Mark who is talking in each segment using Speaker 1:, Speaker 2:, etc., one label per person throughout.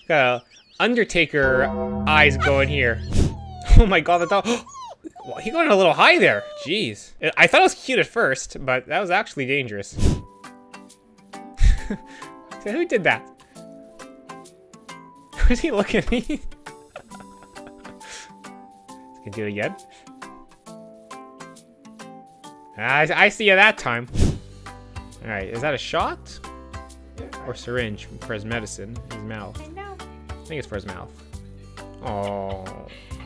Speaker 1: Got a Undertaker eyes going here. Oh my god, the dog. Well, he went a little high there. Jeez. I thought it was cute at first, but that was actually dangerous. So who did that? Who's he looking at me? Can do it again. I see you that time. Alright, is that a shot? Or syringe for his medicine? His mouth. I think it's for his mouth. Oh,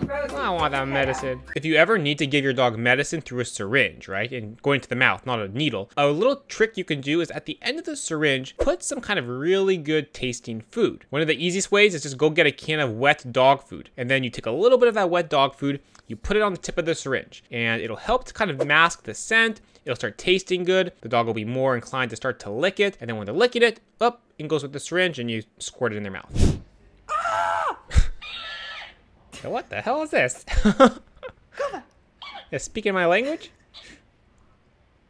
Speaker 1: I don't want that medicine. If you ever need to give your dog medicine through a syringe, right, and going to the mouth, not a needle, a little trick you can do is at the end of the syringe, put some kind of really good tasting food. One of the easiest ways is just go get a can of wet dog food, and then you take a little bit of that wet dog food, you put it on the tip of the syringe, and it'll help to kind of mask the scent. It'll start tasting good. The dog will be more inclined to start to lick it, and then when they're licking it, up, it goes with the syringe, and you squirt it in their mouth. What the hell is this? Yeah, speaking my language?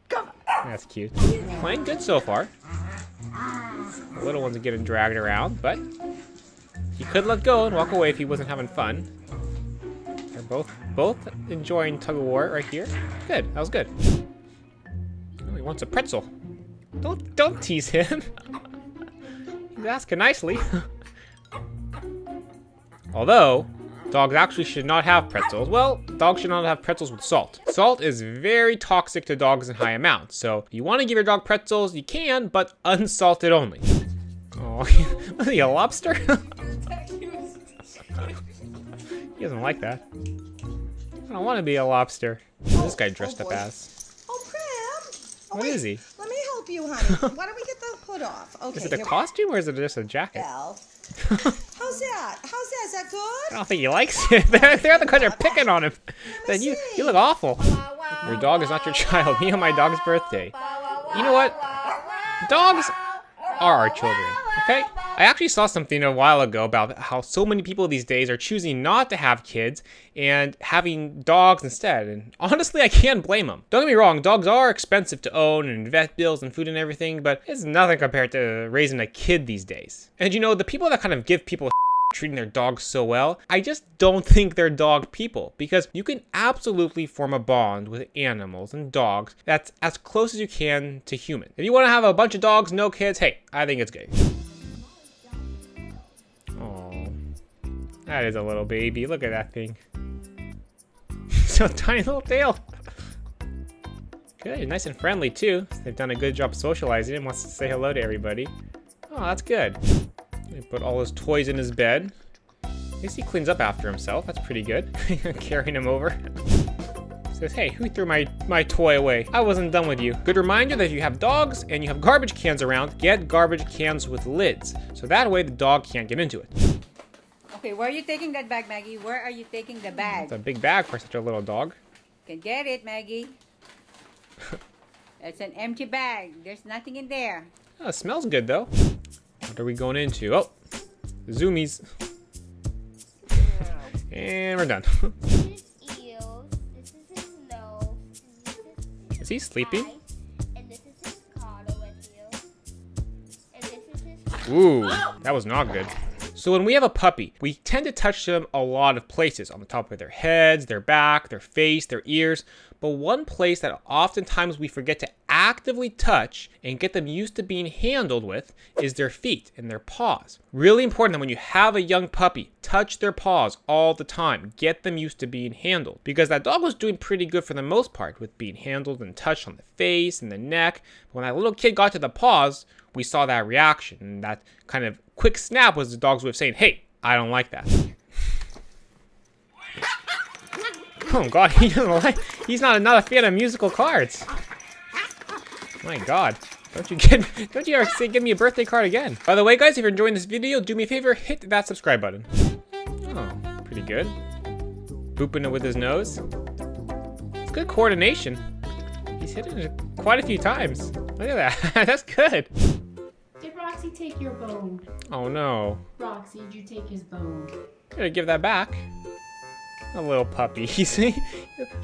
Speaker 1: That's cute. Playing good so far. The little one's getting dragged around, but he could let go and walk away if he wasn't having fun. They're both enjoying tug of war right here. Good, that was good. Oh, he wants a pretzel. Don't tease him. He's asking nicely. Although, dogs actually should not have pretzels. Well, dogs should not have pretzels with salt. Salt is very toxic to dogs in high amounts. So if you want to give your dog pretzels, you can, but unsalted only. Oh, was he a lobster? He doesn't like that. I don't want to be a lobster. What's this guy dressed up as?
Speaker 2: Oh, Prim.
Speaker 1: What is he?
Speaker 2: Let me help you, honey. Why don't we get the hood off? Okay.
Speaker 1: Is it a costume or is it just a jacket?
Speaker 2: Well, how's that? Is that good?
Speaker 1: I don't think he likes it. They're the guys are picking on him. Then you look awful. Your dog is not your child. Me on my dog's birthday. You know what? Dogs are our children, okay? I actually saw something a while ago about how so many people these days are choosing not to have kids and having dogs instead. And honestly, I can't blame them. Don't get me wrong, dogs are expensive to own and vet bills and food and everything, but it's nothing compared to raising a kid these days. And you know, the people that kind of give people treating their dogs so well, I just don't think they're dog people, because you can absolutely form a bond with animals and dogs that's as close as you can to human. If you want to have a bunch of dogs, no kids, hey, I think it's good. Oh, that is a little baby. Look at that thing. So tiny little tail. Good, nice and friendly too. They've done a good job socializing and wants to say hello to everybody. Oh, that's good. They put all his toys in his bed. At least he cleans up after himself. That's pretty good. Carrying him over. Says, hey, who threw my toy away? I wasn't done with you. Good reminder that if you have dogs and you have garbage cans around, get garbage cans with lids. So that way the dog can't get into it.
Speaker 3: Okay, where are you taking that bag, Maggie? Where are you taking the bag?
Speaker 1: It's a big bag for such a little dog.
Speaker 3: You can get it, Maggie. It's an empty bag. There's nothing in there.
Speaker 1: Oh, it smells good though. What are we going into? Oh, zoomies. And we're done.
Speaker 4: This is eels. This is his nose.
Speaker 1: Is he sleeping?
Speaker 4: Eyes, and this is his collar with you. And this is his.
Speaker 1: Ooh, that was not good. So when we have a puppy, we tend to touch them a lot of places. On the top of their heads, their back, their face, their ears. But one place that oftentimes we forget to actively touch and get them used to being handled with is their feet and their paws. Really important that when you have a young puppy, touch their paws all the time. Get them used to being handled. Because that dog was doing pretty good for the most part with being handled and touched on the face and the neck. But when that little kid got to the paws, we saw that reaction. And that kind of quick snap was the dog's way of saying, hey, I don't like that. Oh God, he doesn't like. He's not a fan of musical cards. My God, don't you ever say give me a birthday card again? By the way, guys, if you're enjoying this video, do me a favor, hit that subscribe button. Oh, pretty good. Booping it with his nose. It's good coordination. He's hit it quite a few times. Look at that. That's good.
Speaker 5: Did Roxy take your bone?
Speaker 1: Oh no.
Speaker 5: Roxy, did you take his bone?
Speaker 1: Gotta give that back. A little puppy, you see?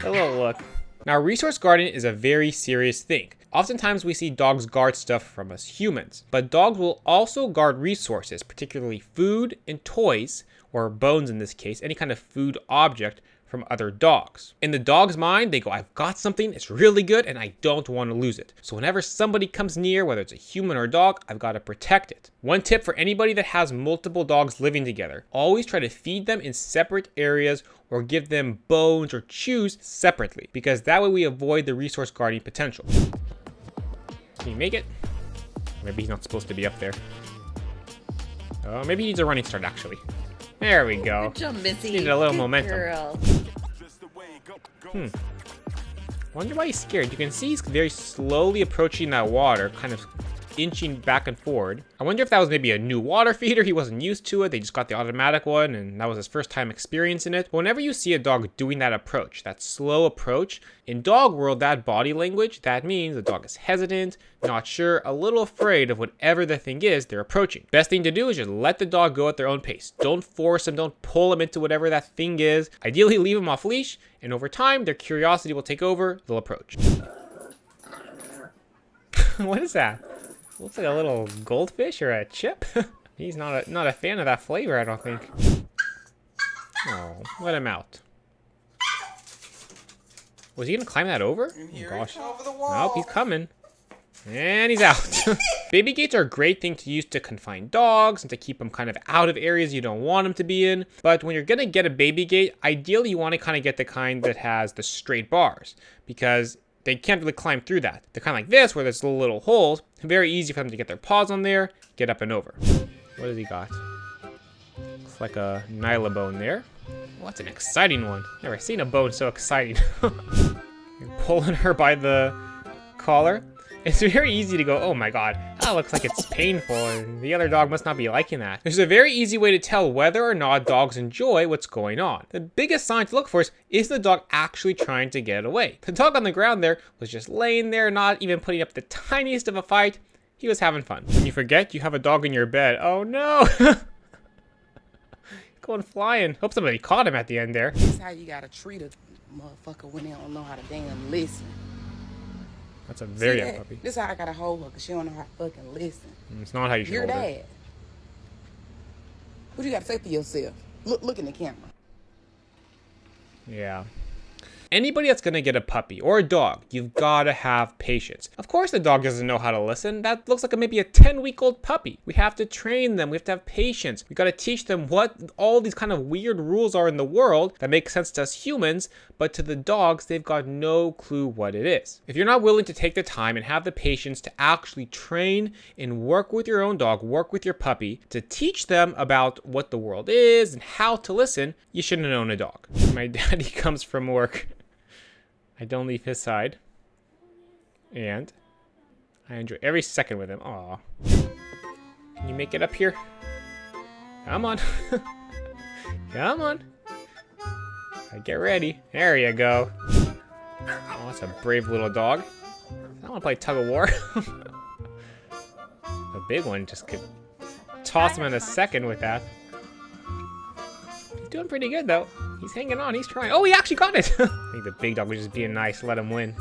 Speaker 1: A little look. Now, resource guarding is a very serious thing. Oftentimes we see dogs guard stuff from us humans, but dogs will also guard resources, particularly food and toys, or bones in this case, any kind of food object from other dogs. In the dog's mind, they go, I've got something, it's really good, and I don't want to lose it. So whenever somebody comes near, whether it's a human or a dog, I've got to protect it. One tip for anybody that has multiple dogs living together, always try to feed them in separate areas or give them bones or chews separately, because that way we avoid the resource guarding potential. Can you make it? Maybe he's not supposed to be up there. Oh, maybe he needs a running start actually. There we go.
Speaker 6: Good job, Missy.
Speaker 1: Needed a little
Speaker 6: Good
Speaker 1: momentum.
Speaker 6: Girl.
Speaker 1: Wonder why he's scared. You can see he's very slowly approaching that water, kind of inching back and forward. I wonder if that was maybe a new water feeder. He wasn't used to it. They just got the automatic one, and that was his first time experiencing it. But whenever you see a dog doing that approach, that slow approach, in dog world, that body language, that means the dog is hesitant, not sure, a little afraid of whatever the thing is they're approaching. Best thing to do is just let the dog go at their own pace. Don't force them, don't pull them into whatever that thing is. Ideally, leave them off leash, and over time, their curiosity will take over, they'll approach. What is that? Looks like a little goldfish or a chip. He's not a fan of that flavor, I don't think. Oh, let him out. Was he gonna climb that over? Oh gosh. Nope, he's coming. And he's out. Baby gates are a great thing to use to confine dogs and to keep them kind of out of areas you don't want them to be in. But when you're gonna get a baby gate, ideally you want to kind of get the kind that has the straight bars, because they can't really climb through that. They're kind of like this, where there's little holes. Very easy for them to get their paws on there, get up and over. What has he got? Looks like a Nyla bone there. Well, that's an exciting one. Never seen a bone so exciting. You're pulling her by the collar. It's very easy to go, oh my god, that looks like it's painful, and the other dog must not be liking that. There's a very easy way to tell whether or not dogs enjoy what's going on. The biggest sign to look for is the dog actually trying to get away. The dog on the ground there was just laying there, not even putting up the tiniest of a fight. He was having fun. When you forget you have a dog in your bed, oh no! Going flying. Hope somebody caught him at the end there.
Speaker 7: This is how you gotta treat a motherfucker when they don't know how to damn listen.
Speaker 1: That's a very
Speaker 7: See
Speaker 1: young
Speaker 7: that?
Speaker 1: puppy.
Speaker 7: This is how I gotta hold her, because she don't know how to fucking listen.
Speaker 1: It's not how you should
Speaker 7: You're
Speaker 1: hold her.
Speaker 7: dad. What you gotta say for yourself? Look in the camera.
Speaker 1: Yeah. Anybody that's gonna get a puppy or a dog, you've gotta have patience. Of course the dog doesn't know how to listen. That looks like maybe a 10-week-old puppy. We have to train them, we have to have patience. We gotta teach them what all these kind of weird rules are in the world that make sense to us humans, but to the dogs, they've got no clue what it is. If you're not willing to take the time and have the patience to actually train and work with your own dog, work with your puppy, to teach them about what the world is and how to listen, you shouldn't own a dog. My daddy comes from work. I don't leave his side. And I enjoy every second with him. Aw. Can you make it up here? Come on. Come on. Get ready. There you go. Oh, that's a brave little dog. I want to play tug of war. The big one just could toss him in a second with that. He's doing pretty good though. He's hanging on, he's trying. Oh, he actually got it! I think the big dog was just being nice, let him win.